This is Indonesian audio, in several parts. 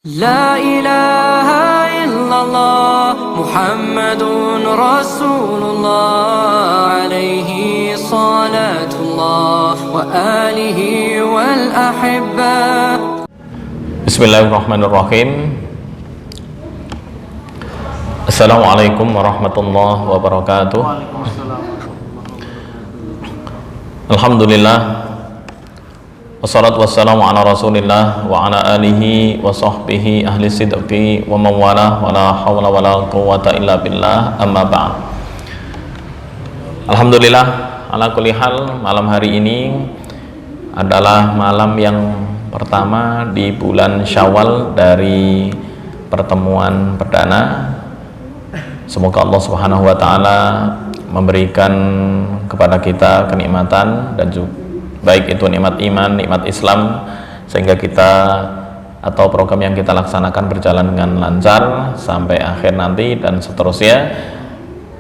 لا إله إلا الله محمد رسول الله عليه صلاة الله وآله والأحبة. Bismillahirrahmanirrahim. Assalamualaikum warahmatullahi wabarakatuh. Alhamdulillah, wassalatu wassalamu ala rasulillah wa ala alihi wa sahbihi ahli sidqi wa mawalah wa la hawla wa la quwwata illa billah, amma ba'd. Alhamdulillah, ala kulli hal, malam hari ini adalah malam yang pertama di bulan Syawal dari pertemuan perdana. Semoga Allah Subhanahu wa taala memberikan kepada kita kenikmatan dan juga baik itu nikmat iman, nikmat Islam, sehingga kita atau program yang kita laksanakan berjalan dengan lancar sampai akhir nanti dan seterusnya,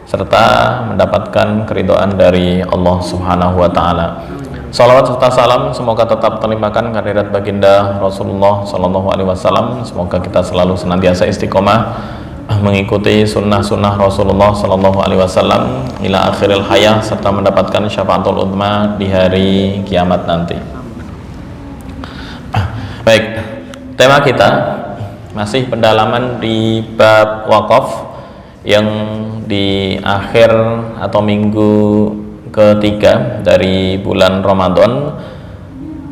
serta mendapatkan keridhaan dari Allah Subhanahu wa taala. Salawat serta salam semoga tetap terlimpahkan kehadirat baginda Rasulullah Sallallahu Alaihi Wasallam. Semoga kita selalu senantiasa istiqomah mengikuti sunnah-sunnah Rasulullah Sallallahu Alaihi Wasallam ila akhiril hayah, serta mendapatkan syafaatul uzma di hari kiamat nanti. Baik, tema kita masih pendalaman di bab wakaf yang di akhir atau minggu ketiga dari bulan Ramadan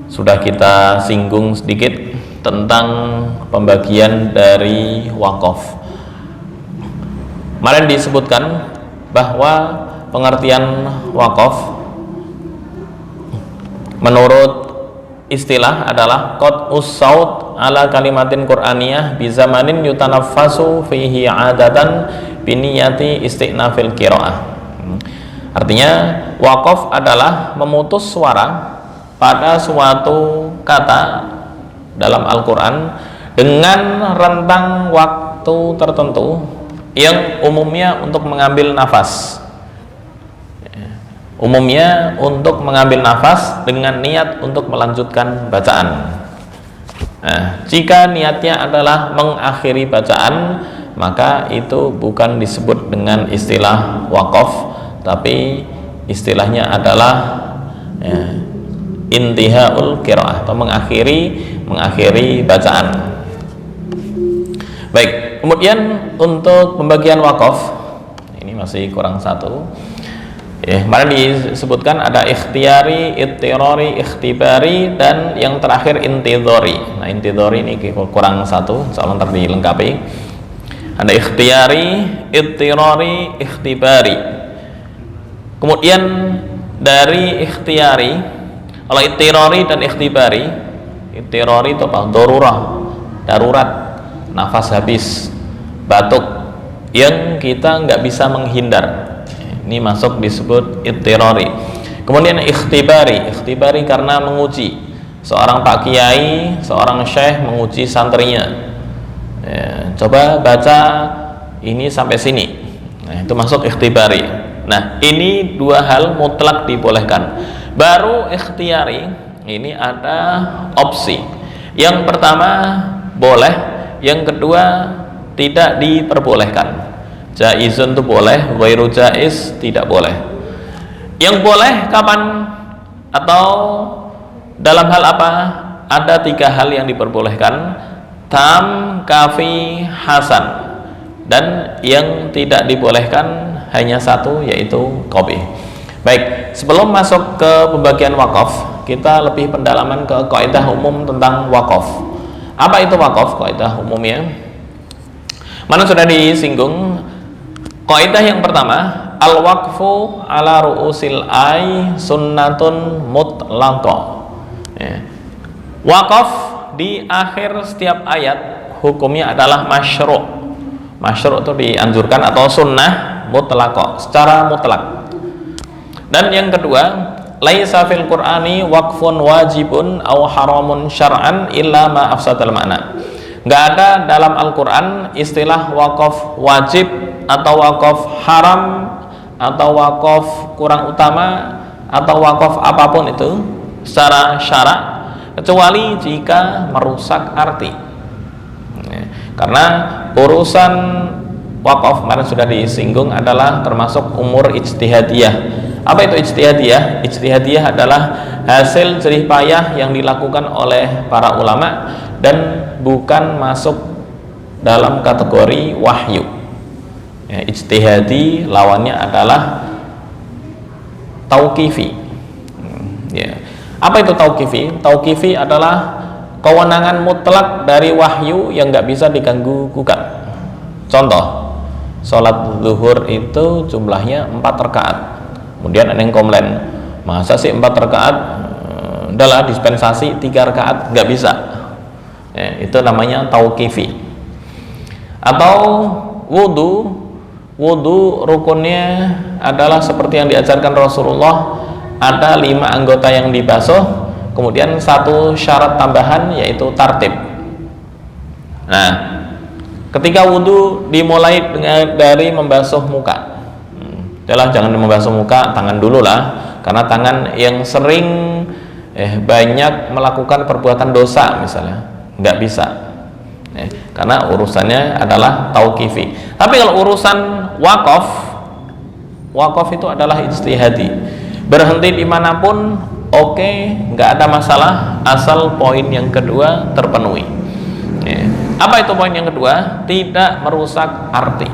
sudah kita singgung sedikit tentang pembagian dari wakaf. Kemarin disebutkan bahwa pengertian wakaf menurut istilah adalah qat'us saut ala kalimatin qur'aniyah bi zamanin yutanaffasu fihi 'adatan bi niyati istinafil qiraah. Artinya wakaf adalah memutus suara pada suatu kata dalam Al-Quran dengan rentang waktu tertentu yang umumnya untuk mengambil nafas, umumnya untuk mengambil nafas dengan niat untuk melanjutkan bacaan. Nah, jika niatnya adalah mengakhiri bacaan, maka itu bukan disebut dengan istilah wakaf, tapi istilahnya adalah intihaul qiraah atau mengakhiri bacaan. Baik, kemudian untuk pembagian wakaf ini masih kurang satu. Kemarin disebutkan ada ikhtiyari, ittirari, ikhtibari, dan yang terakhir intidhari. Nah, intidhari ini kurang satu, insyaallah ntar dilengkapi. Ada ikhtiyari, ittirari, ikhtibari. Kemudian dari ikhtiyari, kalau ittirari dan ikhtibari, ittirari itu apa? Darurat, nafas habis, batuk yang kita nggak bisa menghindar, ini masuk disebut ittirari. Kemudian ikhtibari karena menguji, seorang pak kiai, seorang syekh menguji santrinya, coba baca ini sampai sini, nah itu masuk ikhtibari. Nah, ini dua hal mutlak dibolehkan. Baru ikhtiyari ini ada opsi. Yang pertama boleh, yang kedua tidak diperbolehkan. Jaizun itu boleh, ghairu jaiz tidak boleh. Yang boleh kapan atau dalam hal apa? Ada tiga hal yang diperbolehkan: tam, kafi, hasan. Dan yang tidak dibolehkan hanya satu, yaitu qabih. Baik, sebelum masuk ke pembagian wakaf, kita lebih pendalaman ke kaidah umum tentang wakaf. Apa itu wakaf? Kaidah umumnya mana sudah disinggung. Kaidah yang pertama, al-waqfu ala ru'usil ay sunnatun mutlaqah. Wakaf di akhir setiap ayat hukumnya adalah masyru'. Masyru' itu dianjurkan atau sunnah mutlaqah, secara mutlak. Dan yang kedua, laisa fil qur'ani waqfun wajibun aw haramun syar'an illa ma afsadal makna. Enggak ada dalam Al-Qur'an istilah wakaf wajib atau wakaf haram atau wakaf kurang utama atau wakaf apapun itu secara syarak, kecuali jika merusak arti. Karena urusan wakaf kemarin sudah disinggung adalah termasuk umur ijtihadiyah. Apa itu ijtihadiyah? Ijtihadiyah adalah hasil jerih payah yang dilakukan oleh para ulama dan bukan masuk dalam kategori wahyu. Ya, ijtihadi lawannya adalah tauqifi. Ya. Apa itu tauqifi? Tauqifi adalah kewenangan mutlak dari wahyu yang nggak bisa diganggu gugat. Contoh, sholat zuhur itu jumlahnya 4 rakaat. Kemudian ada yang komplain, masa sih 4 rakaat, udahlah dispensasi 3 rakaat, nggak bisa. Ya, itu namanya tauqifi. Atau wudu rukunnya adalah seperti yang diajarkan Rasulullah, ada 5 anggota yang dibasuh, kemudian 1 syarat tambahan yaitu tartib. Nah, ketika wudu dimulai dari membasuh muka. Adalah jangan membasuh muka, tangan dulu lah, karena tangan yang sering banyak melakukan perbuatan dosa misalnya, nggak bisa. Karena urusannya adalah tauqifi. Tapi kalau urusan wakaf itu adalah ijtihadi. Berhenti dimanapun oke, nggak ada masalah asal poin yang kedua terpenuhi. Apa itu poin yang kedua? Tidak merusak arti.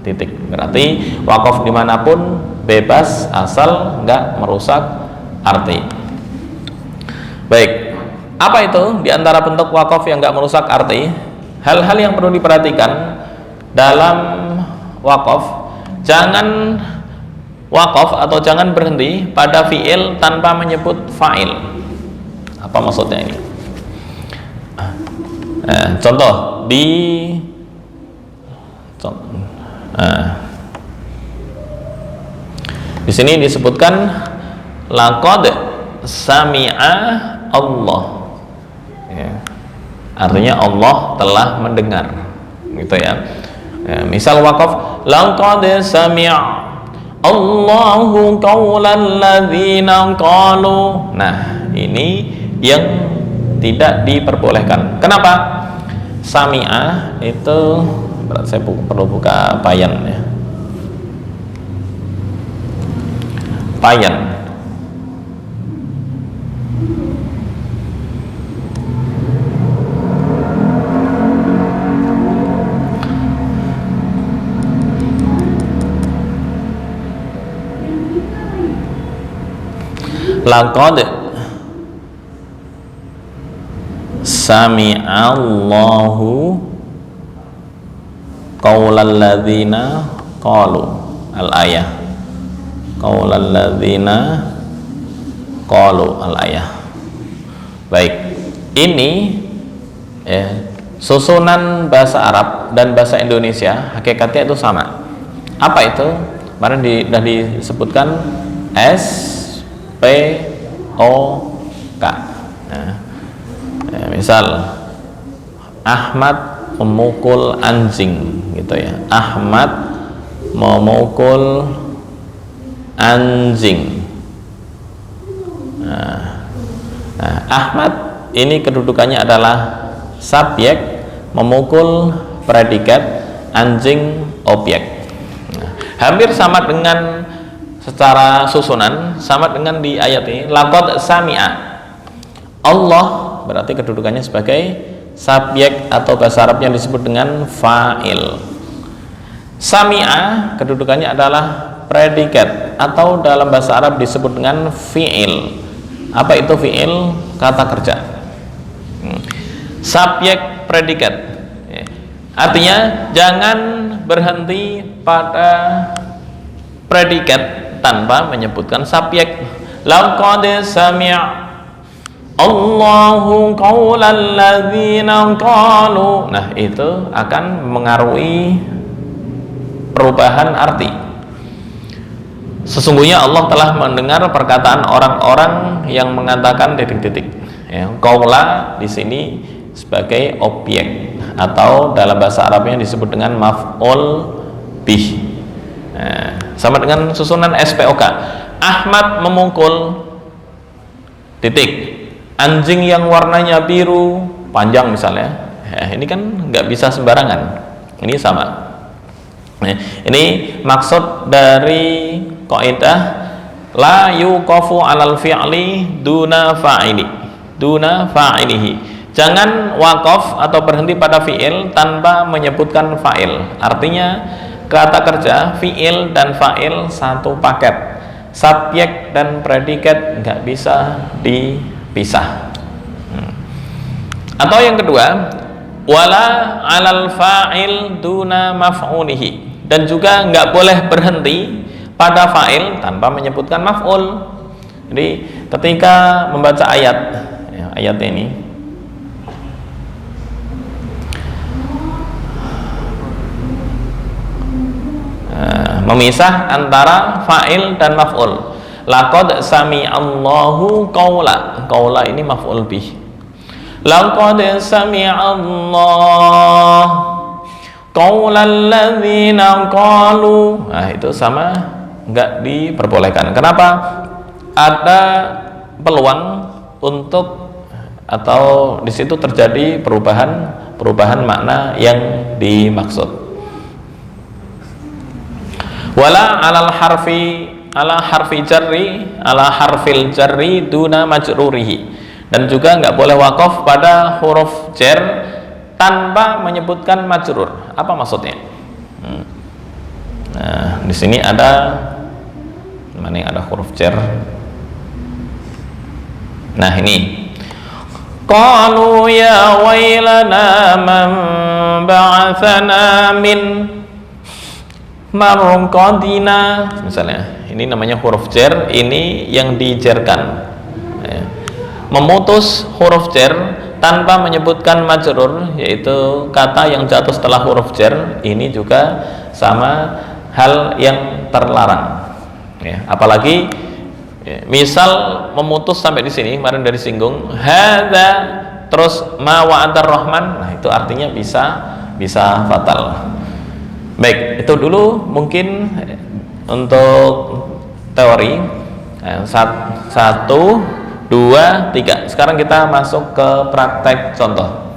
Titik. Berarti wakaf dimanapun bebas asal nggak merusak arti. Baik. Apa itu diantara bentuk wakaf yang nggak merusak arti? Hal-hal yang perlu diperhatikan dalam wakaf. Jangan wakaf atau jangan berhenti pada fiil tanpa menyebut fa'il. Apa maksudnya ini? Contoh di sini disebutkan laqad sami'a Allah. Ya. Artinya Allah telah mendengar, gitu ya. Misal wakaf laqad sami'a Allahu qaulal ladzina qalu. Nah, ini yang tidak diperbolehkan. Kenapa? Sami'ah itu berarti saya perlu buka payan ya. Payan. Laqad sami'allahu qaulal ladzina qalu. Al-ayah. Qaulal ladzina qalu al-ayah. Baik. Ini susunan bahasa Arab dan bahasa Indonesia hakikatnya itu sama. Apa itu? Kemarin sudah disebutkan SPOK. Misal Ahmad memukul anjing, gitu ya. Ahmad memukul anjing. Ahmad ini kedudukannya adalah subjek, memukul predikat, anjing objek. Hampir sama dengan secara susunan, sama dengan di ayat ini laqad sami'a. Allah berarti kedudukannya sebagai subjek atau bahasa Arab yang disebut dengan fa'il. Sami'a kedudukannya adalah predikat atau dalam bahasa Arab disebut dengan fi'il. Apa itu fi'il? Kata kerja. Subjek predikat. Artinya jangan berhenti pada predikat tanpa menyebutkan subjek. Laqad sami'a Allahu qaulal ladzina qalu. Nah, itu akan mengaruhi perubahan arti. Sesungguhnya Allah telah mendengar perkataan orang-orang yang mengatakan titik-titik. Ya, qaula di sini sebagai objek atau dalam bahasa Arabnya disebut dengan maf'ul bih. Nah, sama dengan susunan SPOK. Ahmad memukul titik. Anjing yang warnanya biru panjang misalnya, Ini kan nggak bisa sembarangan. Ini sama. Ini maksud dari kaidah la yuqafu 'alal fi'li duna fa'ilihi. Jangan wakaf atau berhenti pada fi'il tanpa menyebutkan fa'il. Artinya kata kerja fi'il dan fa'il satu paket. Subjek dan predikat nggak bisa dipisah. Atau yang kedua, wala 'alal fa'il duna maf'ulihi, dan juga nggak boleh berhenti pada fa'il tanpa menyebutkan maf'ul. Jadi ketika membaca ayat ini, memisah antara fa'il dan maf'ul. Laqad sami'allahu qaula ini maf'ul bih. Laqad sami'allahu qaulal ladzina qalu. Nah, itu sama, enggak diperbolehkan. Kenapa? Ada peluang untuk atau di situ terjadi perubahan makna yang dimaksud. Wala ala harfil jarri duna majrurihi, dan juga nggak boleh wakaf pada huruf jar tanpa menyebutkan majrur. Apa maksudnya? Nah, di sini ada mana yang ada huruf jar? Nah, ini qalu ya wailana man ba'atsana min marqadina, misalnya. Ini namanya huruf jar, ini yang dijarkan. Memutus huruf jar tanpa menyebutkan majrur, yaitu kata yang jatuh setelah huruf jar, ini juga sama hal yang terlarang. Apalagi misal memutus sampai di sini, kemarin dari singgung hadza terus ma wa'adar rahman, nah itu artinya bisa fatal. Baik, itu dulu mungkin untuk teori. 1, 2, 3. Sekarang kita masuk ke praktek contoh.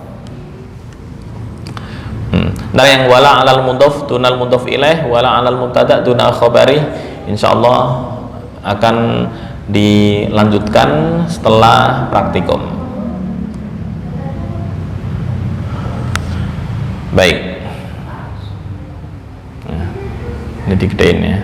Nah, yang wala 'alal mudhof dunal mudhof ilaih, wala 'alal mubtada dunal khabari, insyaallah akan dilanjutkan setelah praktikum. Baik. Ini digedein ya.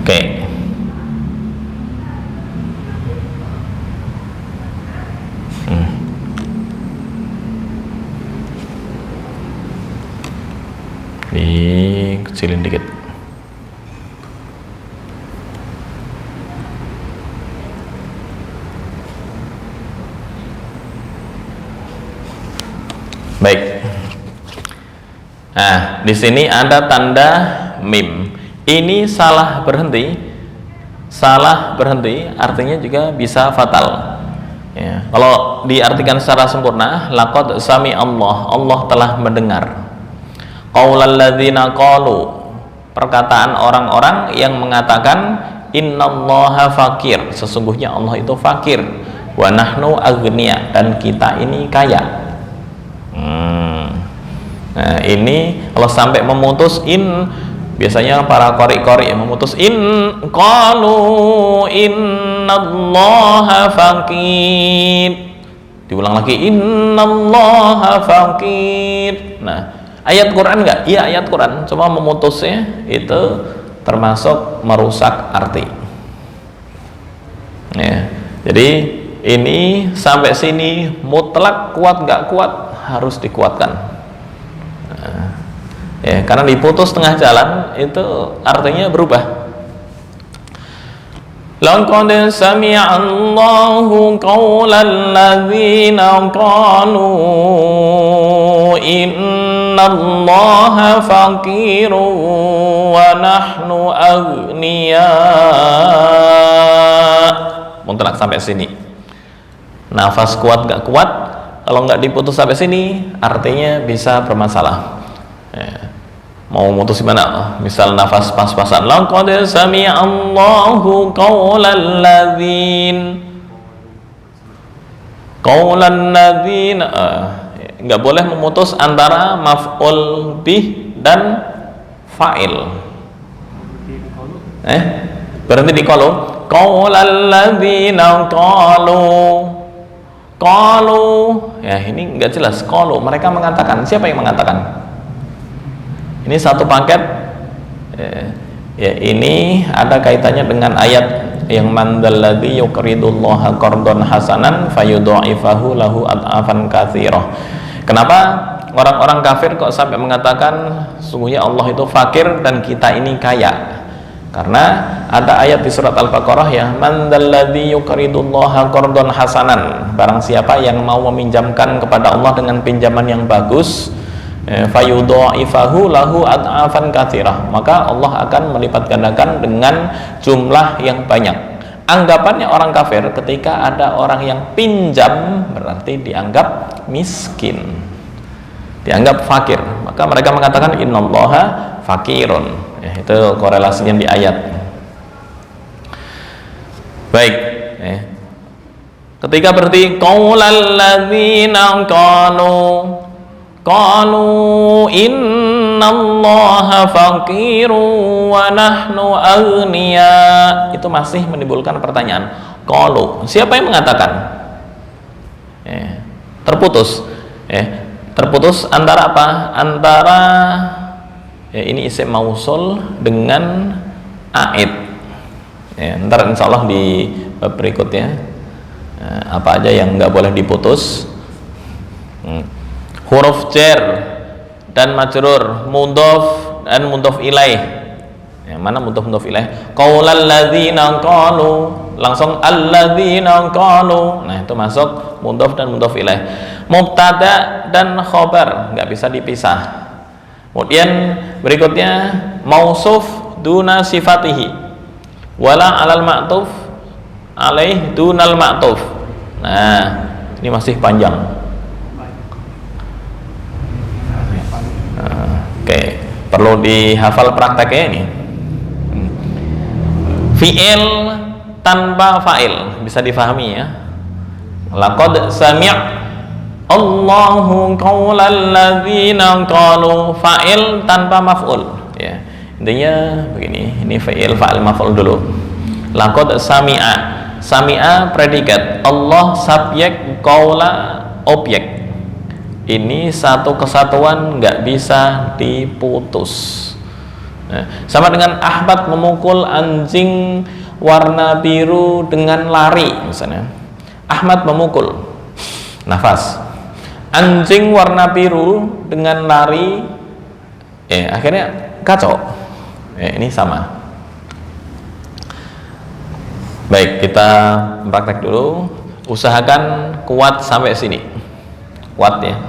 Oke. Dikecilin dikit. Baik. Nah, di sini ada tanda mim. Ini salah berhenti artinya juga bisa fatal. Ya, kalau diartikan secara sempurna, laqad sami Allah telah mendengar. Qaulal ladzina qalu, perkataan orang-orang yang mengatakan innallaha fakir, sesungguhnya Allah itu fakir, wa nahnu aghnia, dan kita ini kaya. Nah, ini kalau sampai memutus biasanya para qari yang memutus qalu innallaha fakir, diulang lagi innallaha fakir. Nah, ayat Quran enggak? Iya, ayat Quran, cuma memutusnya itu termasuk merusak arti. Ya, jadi ini sampai sini mutlak, kuat enggak kuat, harus dikuatkan. Ya, karena diputus tengah jalan itu artinya berubah. Laqad sami'a Allahu qaulal ladzina qalu innallaha faqirun wa nahnu aghnia. Mutlak sampai sini. Nafas kuat gak kuat, Kalau nggak diputus sampai sini, artinya bisa bermasalah. Mau mutus gimana? Misal nafas pas-pasan. Laqad sami'a Allahu qawlan ladzina. Nggak boleh memutus antara maf'ul bih dan fa'il. Berhenti di qalu. Qawlan ladzina qalu. Ya, ini nggak jelas. Qalu, mereka mengatakan. Siapa yang mengatakan? Ini satu paket. Ya, ini ada kaitannya dengan ayat yang mandalladzi yuqridullaha qardan hasanan fayudha'ifahu lahu ad'afan katsirah. Kenapa orang-orang kafir kok sampai mengatakan sungguhnya Allah itu fakir dan kita ini kaya? Karena ada ayat di surat Al-Baqarah ya, mandalladzi yuqridullaha qardan hasanan, barang siapa yang mau meminjamkan kepada Allah dengan pinjaman yang bagus, fayudha'ifahu lahu ad'afan katsirah, maka Allah akan melipat gandakan dengan jumlah yang banyak. Anggapannya orang kafir ketika ada orang yang pinjam berarti dianggap miskin, dianggap fakir, maka mereka mengatakan innallaha fakirun. Itu korelasinya di ayat. Baik, ketika berarti qaulal ladzina qalu innallaha faqirun wa nahnu aghnia, itu masih menimbulkan pertanyaan. Qalu, siapa yang mengatakan? Terputus. Terputus antara apa? Antara ini isim mausul dengan aid. Ntar insya Allah di bab berikutnya apa aja yang nggak boleh diputus. Huruf jar dan majrur, mudhof dan mudhof ilaih. Yang mana mudhof ilaih? Qaulal ladzina qalu, langsung alladzina qalu. Nah, itu masuk mudhof dan mudhof ilaih. Mubtada dan khobar nggak bisa dipisah. Kemudian berikutnya mausuf duna sifatihi wala alal ma'tuf alaih dunal ma'tuf. Nah, ini masih panjang. Oke, perlu dihafal prakteknya ini. Fi'il tanpa fa'il bisa difahami ya. Laqad sami' Allahu qaulal ladzina qalu, fa'il tanpa maf'ul ya. Intinya begini, ini fi'il fa'il maf'ul dulu. Laqad sami'a predikat, Allah subjek, qaula objek. Ini satu kesatuan, nggak bisa diputus. Nah, sama dengan Ahmad memukul anjing warna biru dengan lari misalnya. Ahmad memukul, nafas. Anjing warna biru dengan lari, akhirnya kacau. Ini sama. Baik, kita praktek dulu. Usahakan kuat sampai sini. Kuat ya.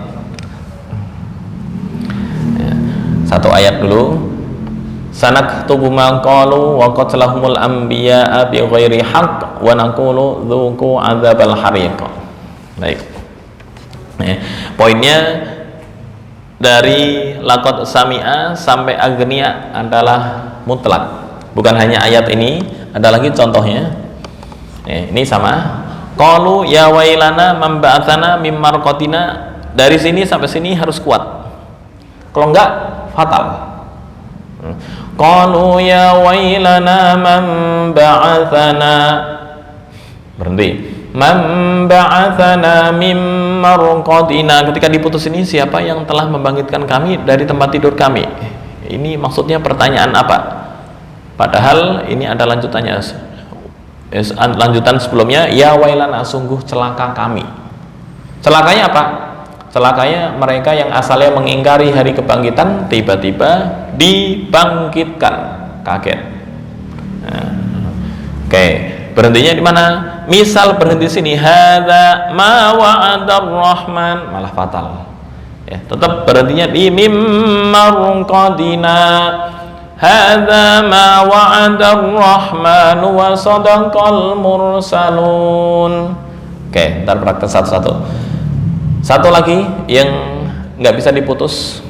Satu ayat dulu. Sanaktubu ma qalu wa qatlahumul anbiya'a bi ghairi haqq wa naqulu dzuqu adzabal hariq. Baik. Poinnya dari laqad sami'a sampai agnia adalah mutlak. Bukan hanya ayat ini, ada lagi contohnya. Ini sama. Qalu ya wailana man ba'atsana mim marqatina, dari sini sampai sini harus kuat. Kalau enggak fatal. Qalu ya wailana man ba'atsana, berhenti. Man ba'atsana mim marqatina, ketika diputus ini siapa yang telah membangkitkan kami dari tempat tidur kami. Ini maksudnya pertanyaan apa? Padahal ini ada lanjutannya. Lanjutan sebelumnya, ya wailana, sungguh celaka kami. Celakanya apa? Celakanya mereka yang asalnya mengingkari hari kebangkitan tiba-tiba dibangkitkan, kaget. Oke, berhentinya di mana? Misal berhenti sini, hadza ma wa'adar rahman, malah fatal. Ya, tetap berhentinya di mimmarqadina. Hadza ma wa'adar rahman wa sadaqal mursalun. Oke, ntar praktek satu-satu. Satu lagi yang nggak bisa diputus,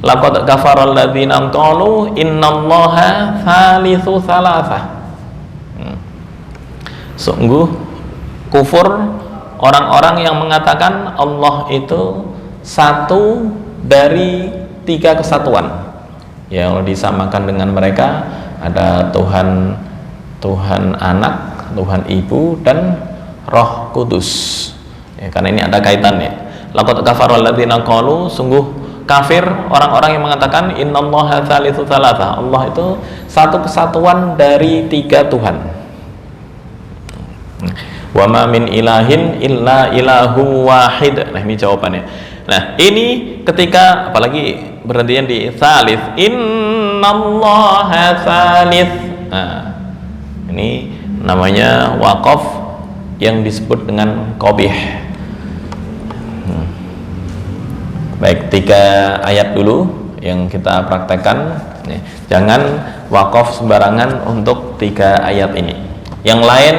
laqad kafaral ladzina qalu innallaha tsalitsu tsalatsah. Sungguh kufur orang-orang yang mengatakan Allah itu satu dari 3 kesatuan. Yang disamakan dengan mereka ada Tuhan Anak, Tuhan Ibu, dan Roh Kudus. Ya, karena ini ada kaitannya. Laqad kafaral ladzina qalu, sungguh kafir orang-orang yang mengatakan innallaha tsalitsu tsalatsah. Allah itu satu kesatuan dari 3 Tuhan. Wa ma min ilahin illa ilahu wahid. Nah, ini jawabannya. Nah, ini ketika apalagi berhentian di tsalits, innallaha tsalits. Nah, ini namanya waqaf yang disebut dengan qabih. Baik, 3 ayat dulu yang kita praktekkan. Jangan waqaf sembarangan untuk 3 ayat ini. Yang lain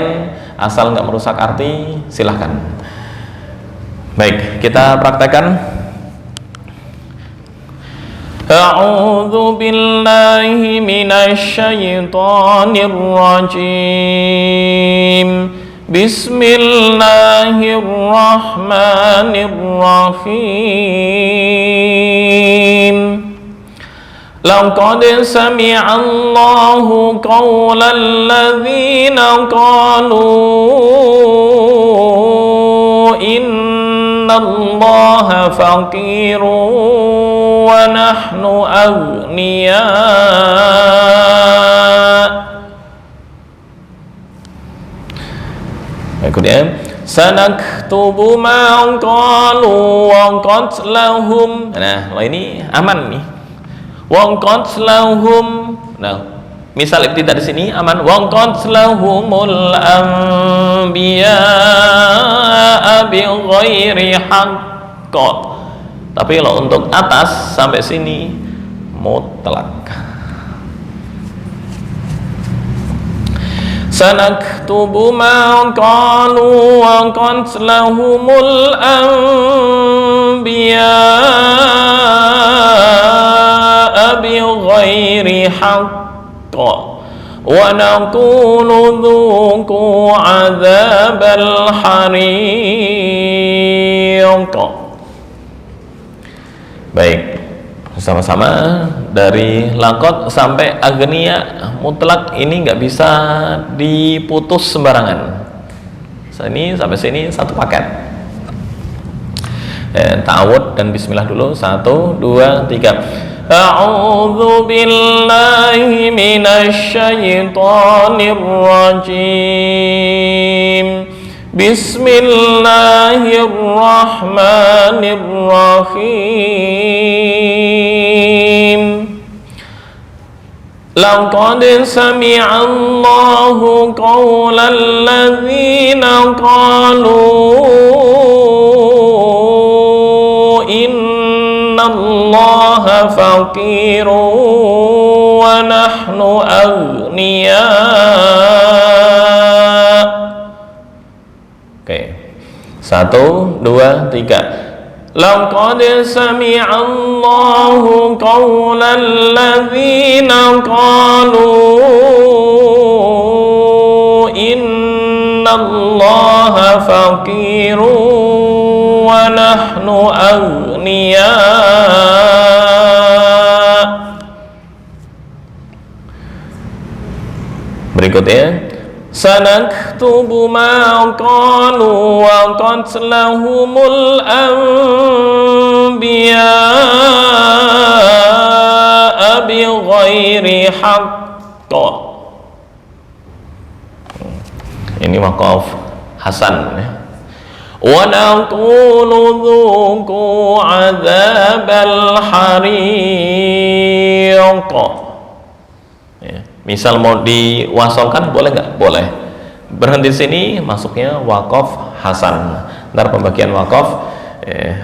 asal nggak merusak arti silahkan. Baik, kita praktekkan. A'udzu billahi minasy syaithanir rajim. Bismillahirrahmanirrahim. Laqad sami'allahu qawlal ladzina qalu innallaha faqirun wa nahnu aghniya. Kemudian sanaktubu ma qalu wa qatlahum. Nah, ini aman nih. Wa qatlahum. Nah, misal ibtidah di sini aman. Wa qatlahumul anbiya bighairi haqq. Tapi kalau untuk atas sampai sini mutlak. Sanaktubu ma qalu wa qatlahumul anbiya bighairi haqq wa naqulu dhuqu 'adzabal hariq. Baik, sama-sama dari laqad sampai agniya mutlak, ini nggak bisa diputus sembarangan. Ini sampai sini satu paket. Ta'awud dan bismillah dulu. 1, 2, 3. A'udzu billahi minasy syaithanir rajim. Bismillahirrahmanirrahim. Laqad sami'allahu qawlal ladzina qalu innallaha faqirun wa nahnu aghniya. Oke, 1, 2, 3. Laqad sami'allahu qawlal ladzina qalu innallaha faqirun wa nahnu aghniya. Berikutnya, sanaktubu ma qalu wa qatlahumul anbiya bighairi haqq. Ini waqaf hasan ya. Wa naqulu dhuqu 'adzabal hariq. Misal mau diwasolkan boleh nggak? Boleh. Berhenti di sini masuknya waqaf hasan. Ntar pembagian waqaf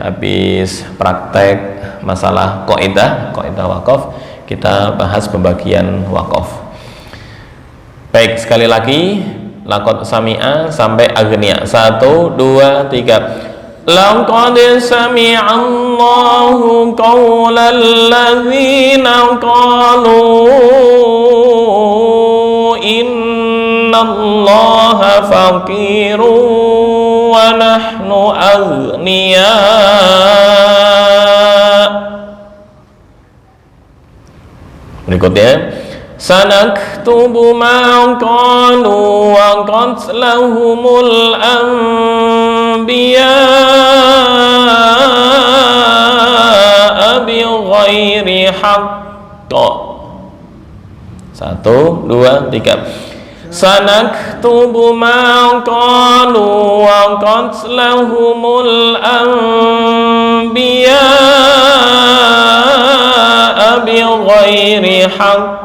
habis praktek masalah kaidah waqaf, kita bahas pembagian waqaf. Baik, sekali lagi laqad sami'a sampai agniya. 1, 2, 3. laqad sami'a Allahu qawlal ladzina qalu innallaha faqirun wa nahnu aghniya. Berikutnya, sanaktubu ma qalu wa qatlahumul anbiya bighairi haqq. 1, 2, 3. Sanaktubu ma qalu wa qatlahumul anbiya bighairi haqq.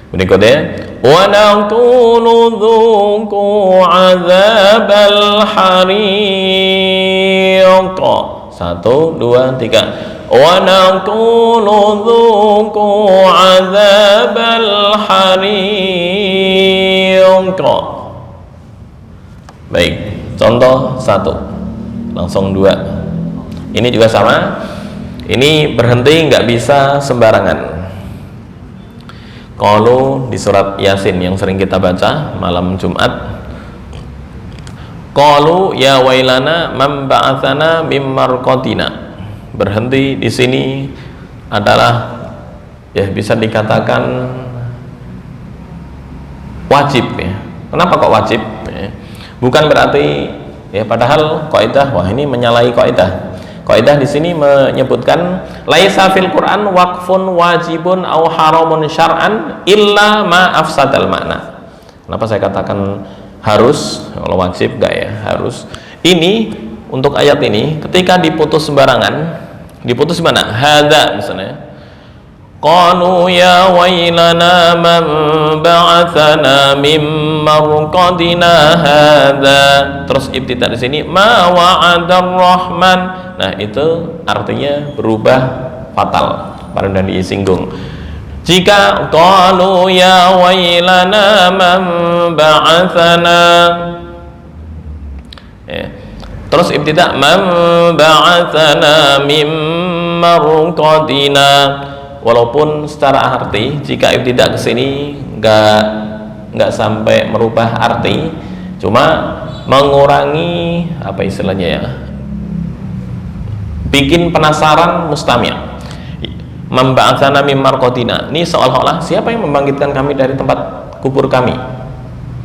Berikutnya, wa naqulu dzuqu adzabal hariq. 1, 2, 3. Wa naqulu dzuqu adzabal hariq. Baik, contoh 1, langsung 2. Ini juga sama. Ini berhenti nggak bisa sembarangan. Qalu di surat Yasin yang sering kita baca malam Jumat. Qalu ya wailana man ba'atsana mim marqatina. Berhenti di sini adalah ya bisa dikatakan wajib ya. Kenapa kok wajib? Ya. Bukan berarti ya padahal kaidah wah ini menyalahi kaidah. Kaidah di sini menyebutkan laisa fil Quran waqfun wajibun au haramun syar'an illa ma afsadal makna. Kenapa saya katakan harus? Kalau wajib enggak ya, harus. Ini untuk ayat ini ketika diputus sembarangan, diputus mana? Hadza misalnya. Qalu ya wailana man ba'atsana mim marqadina hadza. Terus ibtida di sini ma wa'adar rahman. Nah, itu artinya berubah fatal. Kemarin dan disinggung. Jika qalu ya wailana man ba'atsana ya. Terus ibtida man ba'atsana mim marqadina. Walaupun secara arti jika ibtida ke sini enggak sampai merubah arti, cuma mengurangi apa istilahnya ya, bikin penasaran mustami'. Memba'atsana mim marqatina. Ini seolah-olah siapa yang membangkitkan kami dari tempat kubur kami?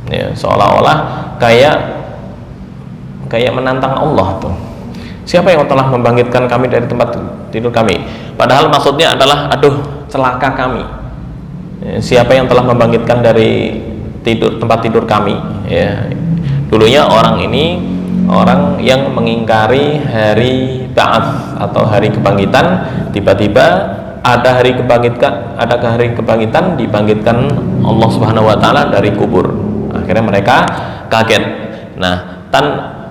Ya, seolah-olah kayak menantang Allah tuh. Siapa yang telah membangkitkan kami dari tempat tidur kami? Padahal maksudnya adalah aduh celaka kami. Ya, siapa yang telah membangkitkan dari tempat tidur kami? Ya, dulunya orang ini orang yang mengingkari hari ba'ats atau hari kebangkitan. Tiba-tiba ada hari kebangkitan dibangkitkan Allah Subhanahu wa taala dari kubur. Akhirnya mereka kaget. Nah,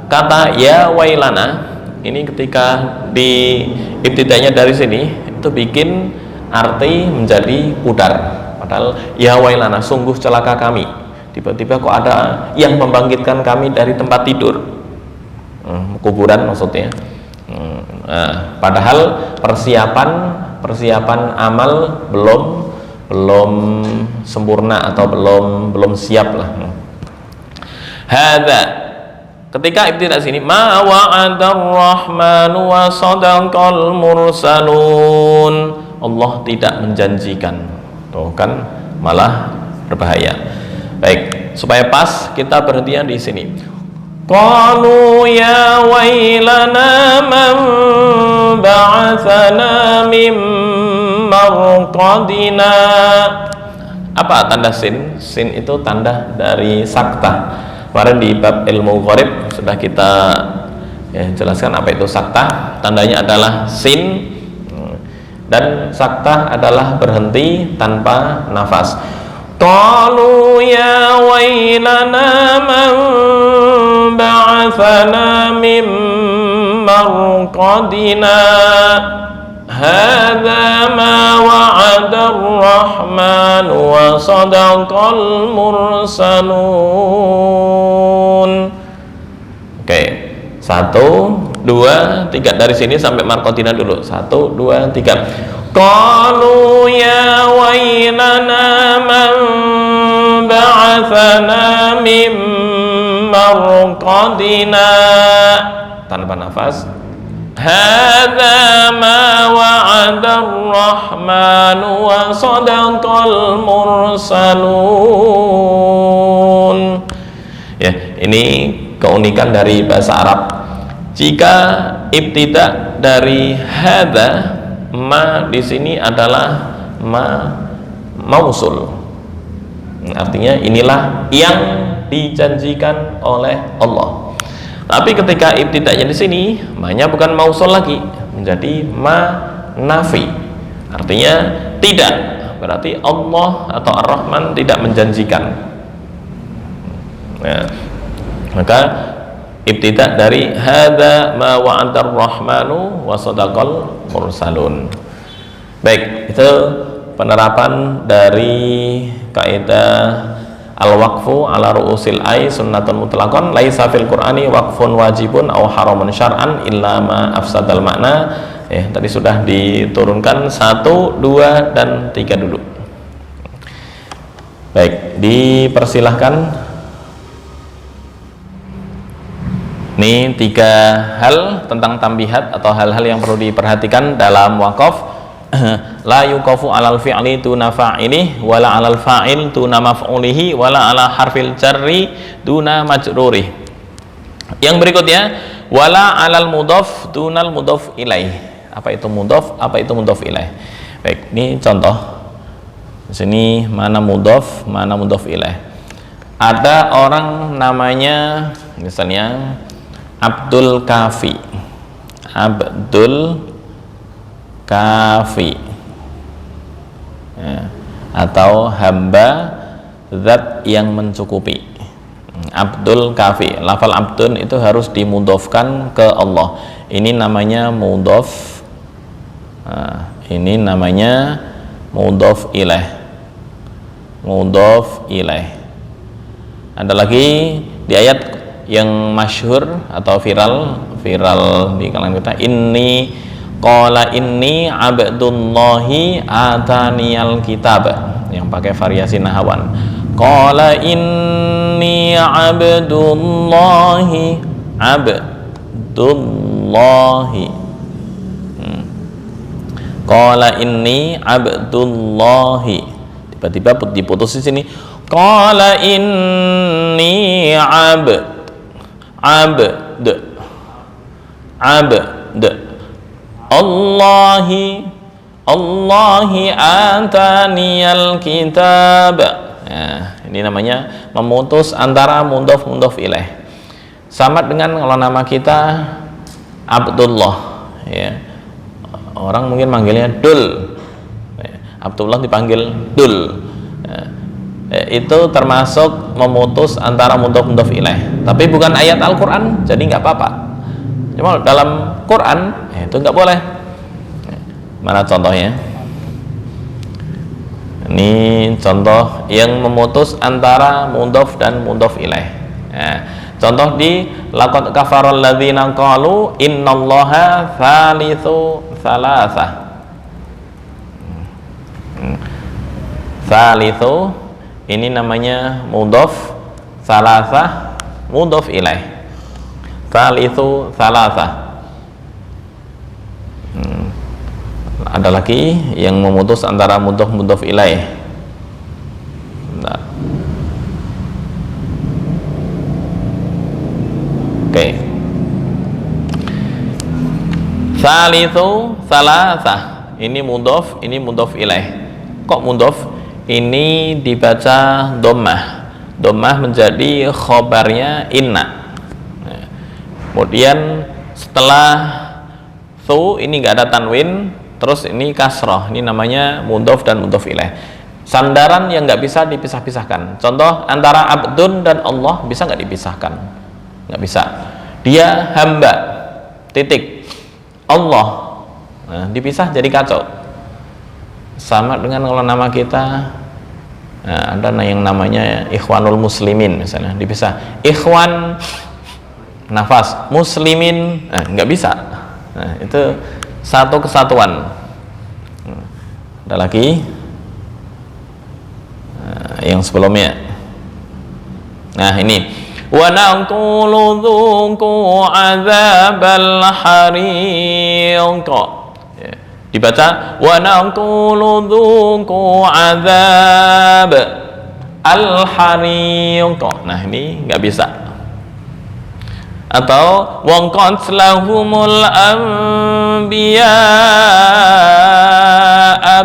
kata ya wailana ini ketika di ibtidanya dari sini itu bikin arti menjadi pudar. Padahal ya wailana sungguh celaka kami. Tiba-tiba kok ada yang membangkitkan kami dari tempat tidur. Kuburan maksudnya. Nah, padahal persiapan amal belum sempurna atau belum siap lah. Hadza ketika ibtidah sini ma wa'adar rahmanu wa sadaqal mursalun. Allah tidak menjanjikan. Tuh kan malah berbahaya. Baik, supaya pas kita berhentinya di sini. Qalu ya wailana man ba'atsana mim marqadina. Apa tanda sin? Sin itu tanda dari sakta. Kemarin di bab ilmu gharib sudah kita jelaskan apa itu sakta. Tandanya adalah sin, dan sakta adalah berhenti tanpa nafas. Qalu ya wailana man ba'atsana mim marqadina hadza ma wa'ada ar-rahman wa sadaqal mursalun. Oke, 1, 2, 3 dari sini sampai markotina dulu. 1, 2, 3. Qalu ya wailana man ba'athana min marqadina, tanpa nafas. Hadza ma wa'ada ar-rahman wa sadaqal mursalun. Ya, ini keunikan dari bahasa Arab. Jika ibtida dari hadza, ma di sini adalah mausul. Artinya inilah yang dijanjikan oleh Allah. Tapi ketika ibtidanya di sini, ma-nya bukan mausul lagi, menjadi ma nafi. Artinya tidak. Berarti Allah atau Ar-Rahman tidak menjanjikan. Nah, maka ibtida dari hadza ma wa'ada ar-rahmanu wa sadaqal mursalun. Baik, itu penerapan dari kaidah al-waqfu ala ru'usil ay sunnatun mutlaqan laisa fil qur'ani waqfun wajibun aw haramun syar'an illa ma afsadal makna. Tadi sudah diturunkan 1, 2 dan 3 dulu. Baik, dipersilahkan. Ini 3 hal tentang tambihat atau hal-hal yang perlu diperhatikan dalam wakaf. La yuqafu alal fi'li tuna fa'ilih wala alal fa'il tuna maf'ulihi wala ala harfil jarri tuna majrurih. Yang berikutnya wala alal mudhaf tunal mudhaf ilaih. Apa itu mudhaf? Apa itu mudhaf ilaih? Baik, ini contoh. Di sini mana mudhaf, mana mudhaf ilaih. Ada orang namanya misalnya Abdul Kafi. Abdul Kafi, ya, atau hamba zat yang mencukupi. Abdul Kafi, lafal abdun itu harus dimudhofkan ke Allah. Ini namanya mudhof. Nah, ini namanya mudhof ilaih. Mudhof ilaih. Ada lagi di ayat yang masyhur atau viral di kalangan kita, qala inni abdullahi ataniyal kitab, yang pakai variasi nahawan. Qala inni abdullahi Qala inni abdullahi, tiba-tiba diputus di sini. Qala inni abd Allahi ataniyal kitab. Nah, ini namanya memutus antara mudhof ilaih. Sama dengan kalau nama kita Abdullah, ya. Orang mungkin manggilnya Dul. Abdullah dipanggil Dul. Itu termasuk memutus antara mudhof ilaih. Tapi bukan ayat Al-Qur'an, jadi nggak apa-apa. Cuma dalam Quran itu nggak boleh. Mana contohnya? Ini contoh yang memutus antara mudhof dan mudhof ilaih. Contoh di laqad kafaral ladzina qalu innallaha tsalitsu tsalatsah. Tsalitsu ini namanya mudhof, tsalatsah mudhof ilaih. Tsalitsu tsalatsah. Ada lagi yang memutus antara mudhof ilaih. Bentar. Oke. Tsalitsu tsalatsah. Ini mudhof ilaih. Kok mudhof? Ini dibaca dhammah. Dhammah menjadi khobarnya inna. Kemudian setelah su ini nggak ada tanwin, terus ini kasroh. Ini namanya mudhof dan mudhof ilaih. Sandaran yang nggak bisa dipisah-pisahkan. Contoh antara abdun dan Allah bisa nggak dipisahkan? Nggak bisa. Dia hamba, titik. Allah, nah, dipisah jadi kacau. Sama dengan kalau nama kita, nah, ada yang namanya Ikhwanul Muslimin misalnya, dipisah. Ikhwan. nafas. Muslimin, nggak bisa. Nah, itu satu kesatuan. Ada lagi yang sebelumnya. Nah, ini wa naqulu dzuqu adzabal hariq. Dibaca wa naqulu dzuqu adzab al hariq. Nah, ini nggak bisa. Atau wa qatlahumul anbiya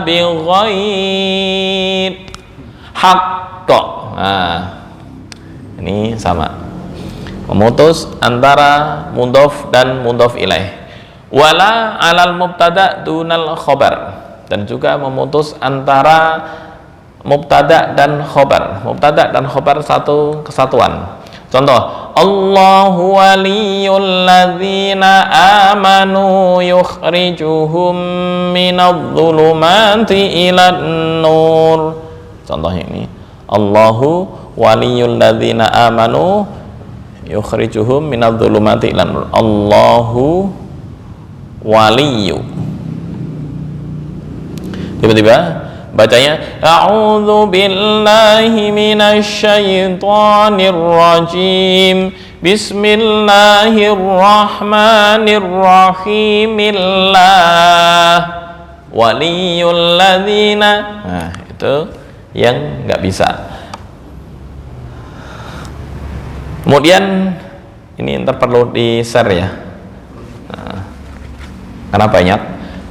bighair haqq. Nah, ini sama, memutus antara mudhof dan mudhof ilaih. Wala alal mubtada dunal khobar, dan juga memutus antara mubtada dan khobar. Mubtada dan khobar satu kesatuan. Contoh, Allahu waliyul ladzina amanu yukhrijuhum minadh-dhulumati ilan nur. Contohnya ini, Allahu waliyul ladzina amanu yukhrijuhum minadh-dhulumati ilan nur. Allahu waliyu. Tiba-tiba bacanya a'udzu billahi minasyaitonir rajim, bismillahirrahmanirrahim, waliyul ladzina. Nah, itu yang nggak bisa. Kemudian ini ntar perlu di share ya, nah, karena banyak.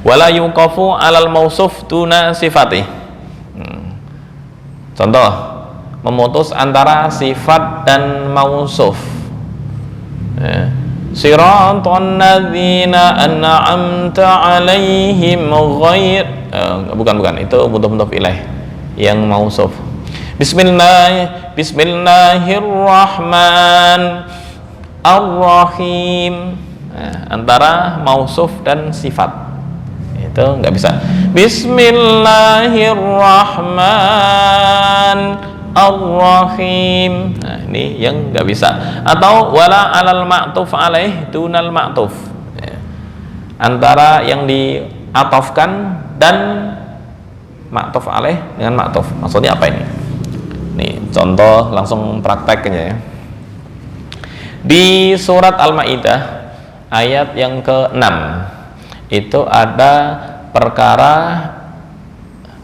Wala yuqafu alal mausuf tuna sifati. Contoh, memutus antara sifat dan mausuf. Siratal ladzina an'amta 'alaihim ghair, bukan, itu mudhof ilaih yang mausuf. Bismillahirrahmanirrahim. Antara mausuf dan sifat itu nggak bisa. Bismillahirrahmanirrahim. Nah, ini yang nggak bisa. Atau wala alal ma'tuf alaih dunal ma'tuf, antara yang diatofkan dan ma'tuf alaih dengan ma'tuf. Maksudnya apa ini? Nih contoh, langsung prakteknya ya. Di surat Al-Maidah ayat yang ke-6 itu ada perkara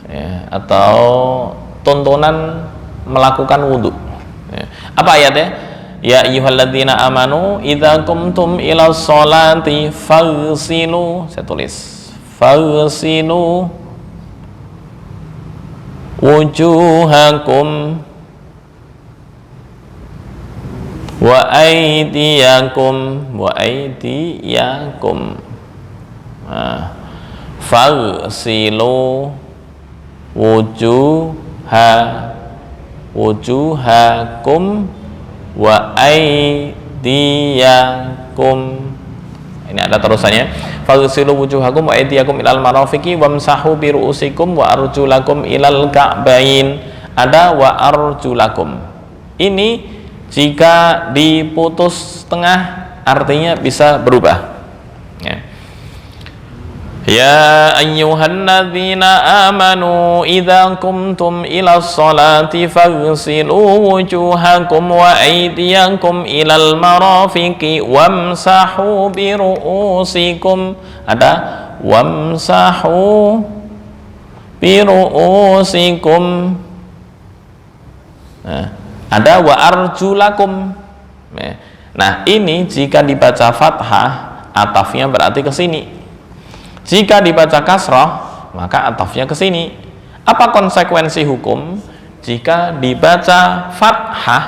ya, atau tuntunan melakukan wudhu. Ya. Apa ayatnya? Ya ayyuhalladzina amanu idza qumtum ila sholati faghsilu, saya tulis faghsilu wujuhakum wa aydiyakum faghsilu wujuhakum wa aydiyakum. Ini ada terusannya. Faghsilu wujuhakum wa aydiyakum ilal marafiqi wamsahu bi ru'usikum wa arjulakum ilal ka'bain. Ada wa arjulakum. Ini jika diputus tengah artinya bisa berubah. Ya ayyuhalladzina amanu idza qumtum ila sholati faghsilu wujuhakum wa aydiyakum ilal marafiqi wamsahu bi ru'usikum. Ada wamsahu bi ru'usikum. Nah, ada wa arjulakum. Nah, ini jika dibaca fathah atafnya berarti ke sini. Jika dibaca kasrah, maka atafnya ke sini. Apa konsekuensi hukum? Jika dibaca fathah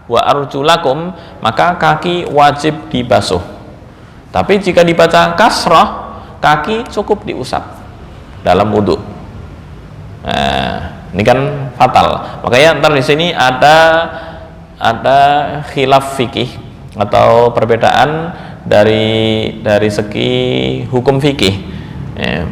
wa arjulakum, maka kaki wajib dibasuh. Tapi jika dibaca kasrah, kaki cukup diusap dalam wudhu. Nah, ini kan fatal. Makanya ntar di sini ada khilaf fikih atau perbedaan dari segi hukum fikih. Ya.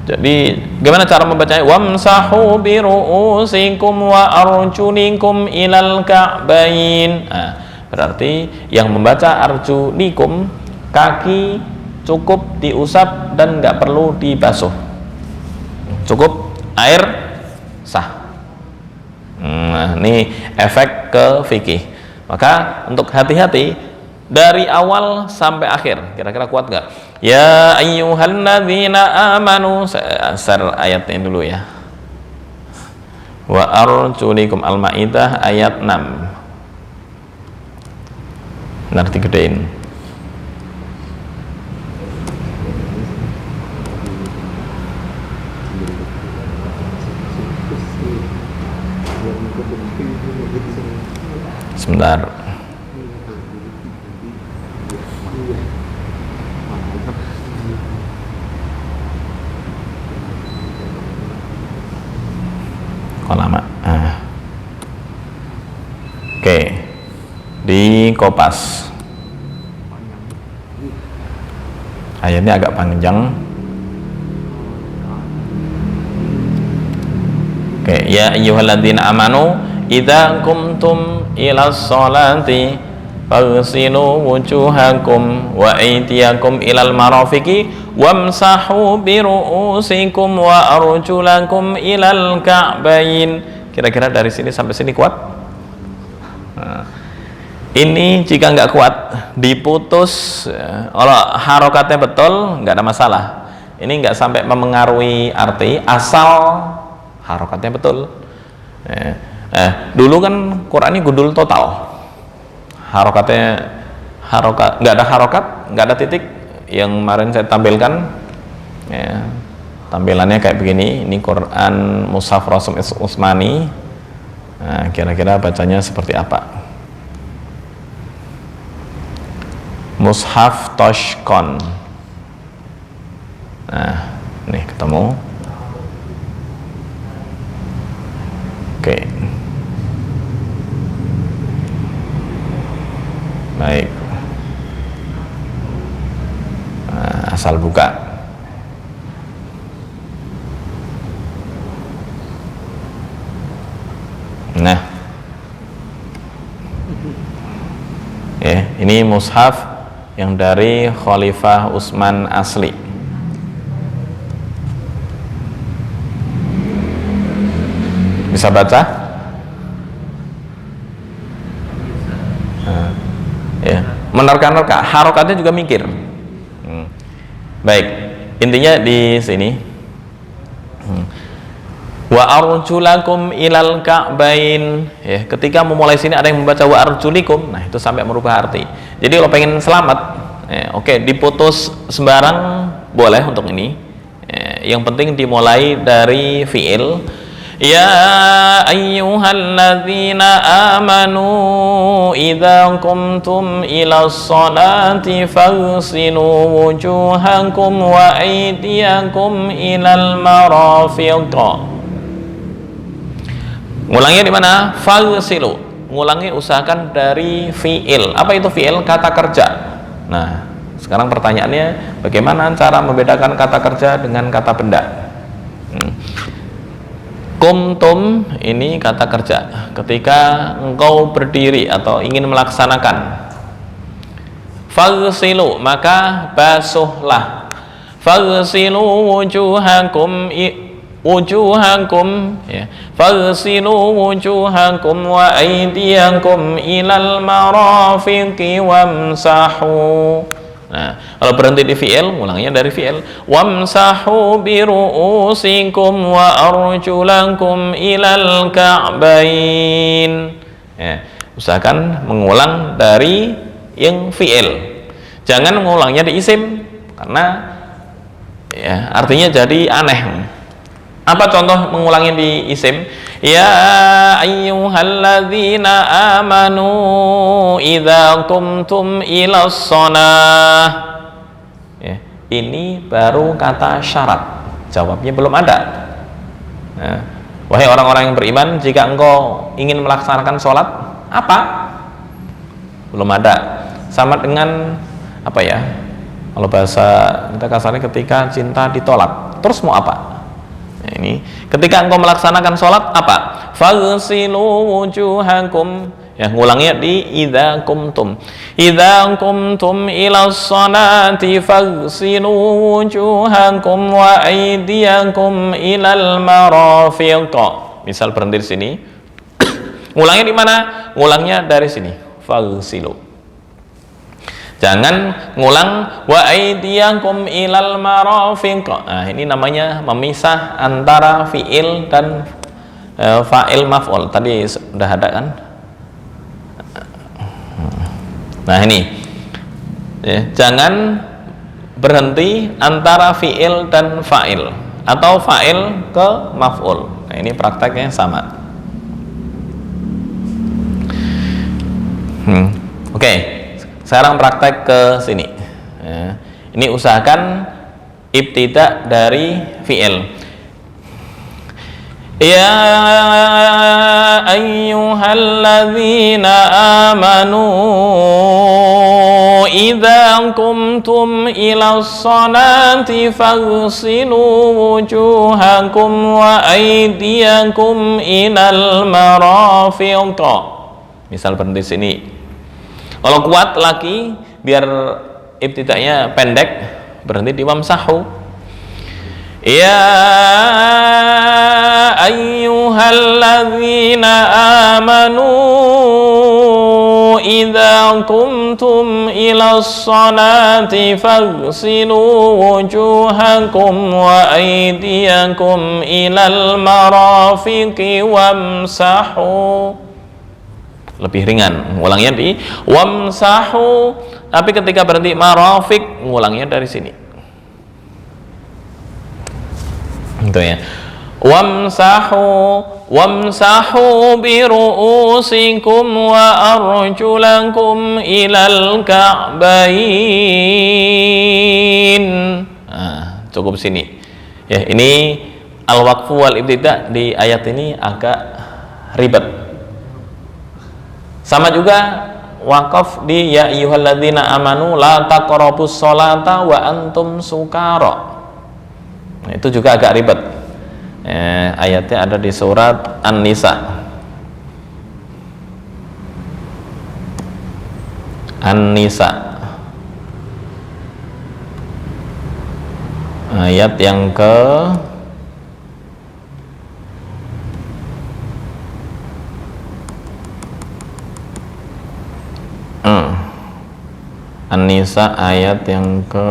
Jadi gimana cara membacanya? Wamsahu bi ru'usikum wa arjulikum ilal ka'bain. Nah, Berarti yang membaca arjulikum, kaki cukup diusap dan nggak perlu dibasuh, cukup air sah. Nah, ini efek ke fikih. Maka untuk hati-hati dari awal sampai akhir. Kira-kira kuat nggak? Ya ayyuhalladzina amanu, saya share ayatnya dulu ya. Wa arjulikum, Al-Maidah ayat 6. Nanti gedein. Sebentar. Kok lama? Oke. Di Kopas ayatnya agak panjang. Oke, ya ayyuhalladzina amanu idza qumtum ilas sholati faghsilu wujuhakum wa aydiyakum ilal marafiqi wamsahu bi ru'usikum wa arjulakum ilal ka'bayn. Kira-kira dari sini sampai sini kuat? Nah, ini jika nggak kuat diputus, kalau harokatnya betul nggak ada masalah. Ini nggak sampai memengaruhi arti asal harokatnya betul. Dulu kan Quran ini gundul total, harokatnya nggak ada harokat, nggak ada titik. Yang kemarin saya tampilkan ya, tampilannya kayak begini. Ini Quran Mushaf Rasul Utsmani. Nah, kira-kira bacanya seperti apa? Mushaf Toshkon. Nah, nih ketemu. Oke. Baik. Nah, asal buka. Nah, ya, ini mushaf yang dari Khalifah Utsman asli. Bisa baca? Nah, ya, menerka-nerka, harokatnya juga mikir. Baik, intinya di sini. Wa arjulakum ilal ka'bain. Ya, ketika memulai sini ada yang membaca wa arjulikum, nah itu sampai merubah arti. Jadi kalau pengen selamat, oke, diputus sembarang boleh untuk ini. Yang penting dimulai dari fiil. Ya ayyuhalladzina amanu idza qumtum ilas sholati faghsilu wujuhakum wa aydiyakum ilal marafiq. Ngulangnya di mana? Faghsilu. Ngulangnya usahakan dari fiil. Apa itu fiil? Kata kerja. Nah, sekarang pertanyaannya, bagaimana cara membedakan kata kerja dengan kata benda? Kumtum ini kata kerja. Ketika engkau berdiri atau ingin melaksanakan. Faghsilu, maka basuhlah. Faghsilu wujuhakum ya. Faghsilu wujuhakum wa aydiyakum ilal marafiqi wamsahu. Nah, kalau berhenti di fi'il, ulangnya dari fi'il. Wamsahu bi ru'usikum wa arjulakum ilal ka'bain. Ya, usahakan mengulang dari yang fi'il. Jangan mengulangnya di isim, karena ya artinya jadi aneh. Apa contoh mengulangnya di isim? Ya ayyuhalladzina amanu idza qumtum ilas shalah. Ya, ini baru kata syarat. Jawabnya belum ada. Nah, wahai orang-orang yang beriman, jika engkau ingin melaksanakan sholat, apa? Belum ada. Sama dengan apa ya? Kalau bahasa kita kasarnya ketika cinta ditolak, terus mau apa? Nah, ini ketika engkau melaksanakan sholat apa? Faghsilu wujuhakum, Ya, ngulangnya di idza kumtum. Idza kumtum ila sholati faghsilu wujuhakum wa aydiyakum ilal marafiq. Misal berhenti di sini. Ngulangnya di mana? Ngulangnya dari sini. Faghsilu. Jangan ngulang wa aydiyakum ilal marafiq. Nah, ini namanya memisah antara fiil dan fa'il maf'ul. Tadi sudah ada kan? Nah ini ya, jangan berhenti antara fiil dan fa'il atau fa'il ke maf'ul. Nah ini prakteknya sama. Oke, sekarang praktek ke sini ya. Ini usahakan ibtida dari fiil. Ya ayyuhalladzina amanu idza qumtum ila sholati faghsilu wujuhakum wa aydiyakum ilal marafiq. Misal berhenti sini. Kalau kuat lagi biar ibtidanya pendek, berhenti di wamsahu. Ya ayyuhalladzina amanu idza qumtum ila sholati faghsilu wujuhakum wa aydiyakum ilal marafiqi wamsahu. Lebih ringan, ngulangnya di wamsahu, tapi ketika berhenti marafiq, ngulangnya dari sini. Itu ya. Wamsahu bi ru'usikum wa arjulakum ilal ka'bain. Nah, cukup sini. Ya, ini al-waqfu wal ibtida di ayat ini agak ribet. Sama juga waqaf di ya ayyuhalladzina amanu la taqrabus sholata wa antum sukara. Nah, itu juga agak ribet. Ayatnya ada di surat An-Nisa. An-Nisa. Ayat yang ke An-Nisa ayat yang ke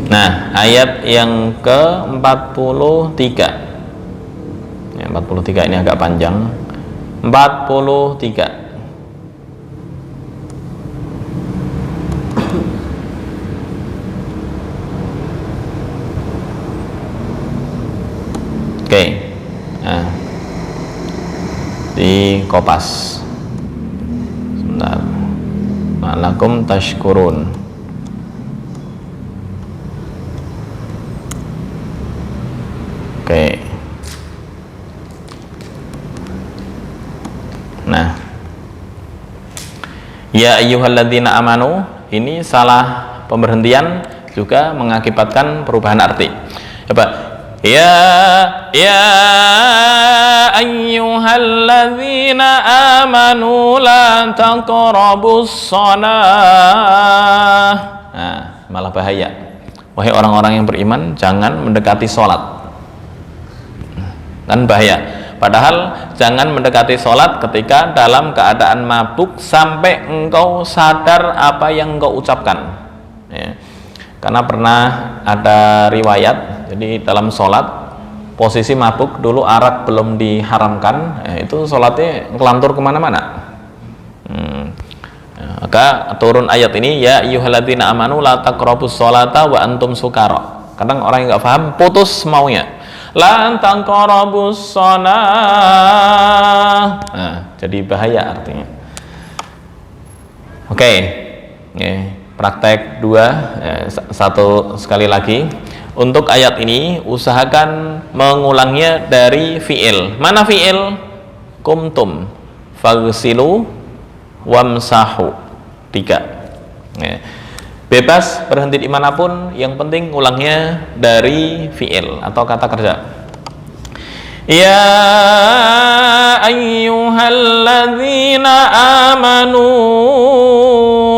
Nah, ayat yang ke-43. Ya, 43 ini agak panjang. 43. Oke. Nah, di kopas. Sebentar. Ma'lakum tashkurun. Oke. Nah, ya ayyuhalladzina amanu, ini salah pemberhentian juga mengakibatkan perubahan arti. Coba. Ya ayyuhalladzina amanu la taqrabus shalah. Nah, malah bahaya. Wahai orang-orang yang beriman, jangan mendekati sholat. Kan bahaya. Padahal jangan mendekati sholat ketika dalam keadaan mabuk sampai engkau sadar apa yang engkau ucapkan ya. Karena pernah ada riwayat, jadi dalam sholat posisi mabuk dulu arak belum diharamkan ya, itu sholatnya ngelantur kemana-mana. Maka turun ayat ini ya ayyuhalladzina amanu la taqrabus sholata wa antum sukara. Kadang orang yang nggak paham putus maunya. La taqrabus shalah. Nah, jadi bahaya artinya. Oke. Praktek 2, satu sekali lagi. Untuk ayat ini usahakan mengulangnya dari fiil. Mana fiil? Kumtum, faghsilu, wamsahu. 3. Bebas berhenti dimanapun, yang penting ulangnya dari fi'il atau kata kerja. Ya ayyuhalladzina amanu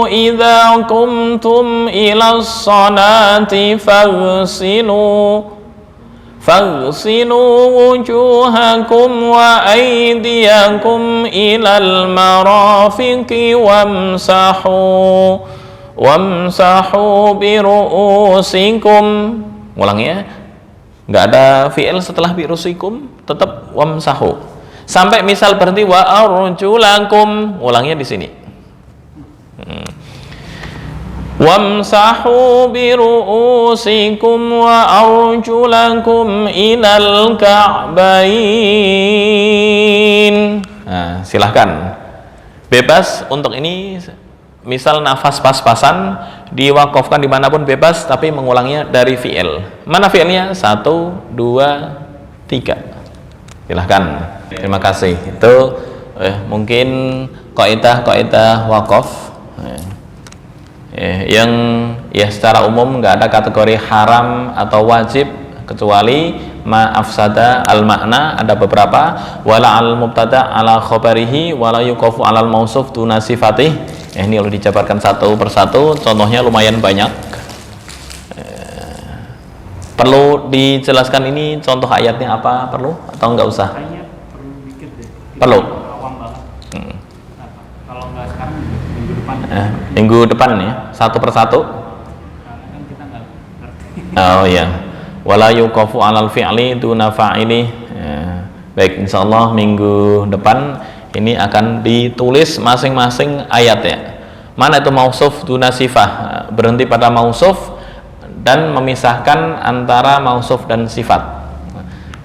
idza qumtum ilas salati faghsilu wujuhakum wa aydiyakum ilal marafiqi wamsahu biru'usikum. Ulangnya nggak ada fi'il setelah birusikum, tetap wamsahu. Sampai misal berhenti wa arjulakum, ulangnya di sini. Wamsahu biru'usikum wa arjulakum ilal ka'bain. Nah, silahkan. Bebas untuk ini. Misal nafas pas-pasan diwakafkan dimanapun bebas, tapi mengulangnya dari fi'il. Mana fi'ilnya? 1, 2, 3. Silahkan. Terima kasih. Itu mungkin kaidah wakaf yang secara umum nggak ada kategori haram atau wajib, kecuali ma'afsada al-makna. Ada beberapa, wala al-mubtada ala khobarihi wala yukofu alal mausuf duna sifatih. Ini kalau dijabarkan satu persatu, contohnya lumayan banyak. Perlu dijelaskan ini contoh ayatnya apa? Perlu atau nggak usah? Perlu dikit deh. Perlu. Awam banget. Kalau nggak sekarang minggu depan. Minggu depan ya, satu persatu. Karena kan kita nggak ngerti. Oh iya. Wala yuqafu alal fi'li duna fa'ili. Baik, insyaallah minggu depan ini akan ditulis masing-masing ayat ya. Mana itu mausuf duna sifah, berhenti pada mausuf dan memisahkan antara mausuf dan sifat.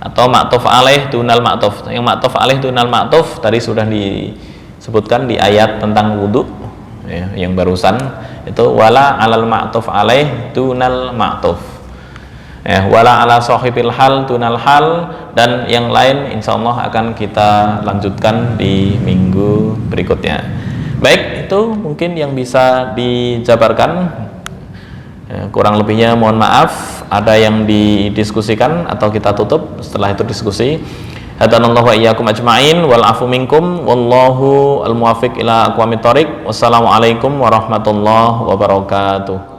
Atau ma'tuf alaih dunal ma'tuf. Yang ma'tuf alaih dunal ma'tuf tadi sudah disebutkan di ayat tentang wudu ya, yang barusan itu wala alal ma'tuf alaih dunal ma'tuf. Wala ala sahibil hal dunal hal, dan yang lain insyaallah akan kita lanjutkan di minggu berikutnya. Baik, itu mungkin yang bisa dijabarkan. Kurang lebihnya mohon maaf. Ada yang didiskusikan atau kita tutup setelah itu diskusi. Hadanallahu wa iyyakum ajma'in wal afu minkum wallahu al muwaffiq ila aqwamit thoriq. Wassalamualaikum warahmatullahi wabarakatuh.